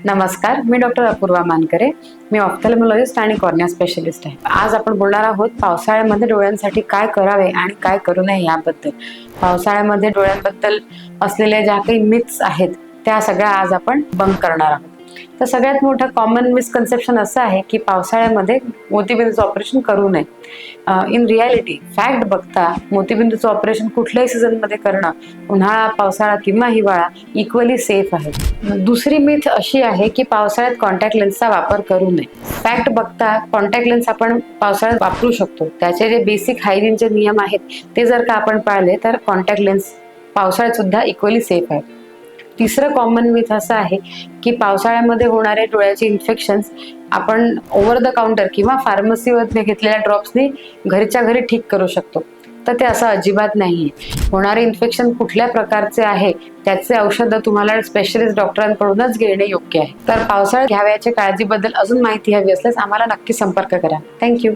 नमस्कार, मी डॉक्टर अपूर्वा मानकरे. मी ऑफ्थॅल्मॉलॉजिस्ट आणि cornea specialist आहे. आज आपण बोलणार आहोत पावसाळ्यामध्ये डोळ्यांसाठी काय करावे आणि काय करू नये याबद्दल. पावसाळ्यामध्ये डोळ्यांबद्दल असलेल्या ज्या काही मिथ्स आहेत त्या सगळ्या आज आपण बंक करणार आहोत. तर सगळ्यात मोठं कॉमन मिसकन्सेप्शन असं आहे की पावसाळ्यामध्ये मोतीबिंदूचं ऑपरेशन करू नये. इन रियालिटी फॅक्ट बघता मोतीबिंदूचं ऑपरेशन कुठल्याही सीझनमध्ये करणं, उन्हाळा, पावसाळा किंवा हिवाळा, इक्वली सेफ आहे. दुसरी मिथ अशी आहे की पावसाळ्यात कॉन्टॅक्ट लेन्सचा वापर करू नये. फॅक्ट बघता कॉन्टॅक्ट लेन्स आपण पावसाळ्यात वापरू शकतो. त्याचे जे बेसिक हायजीनचे नियम आहेत ते जर का आपण पाळले तर कॉन्टॅक्ट लेन्स पावसाळ्यात सुद्धा इक्वली सेफ आहे. तिसरं कॉमन मिथ असं आहे की पावसाळ्यामध्ये होणारे डोळ्याचे इन्फेक्शन्स आपण ओव्हर द काउंटर किंवा फार्मसीमध्ये घेतलेल्या ड्रॉप्सनी घरच्या घरी ठीक करू शकतो. तर ते असं अजिबात नाही. होणारे इन्फेक्शन कुठल्या प्रकारचे आहे त्याचे औषध तुम्हाला स्पेशलिस्ट डॉक्टरांकडूनच घेणे योग्य आहे. तर पावसाळ्यात घ्यावयाच्या काळजीबद्दल अजून माहिती हवी असल्यास आम्हाला नक्की संपर्क करा. थँक्यू.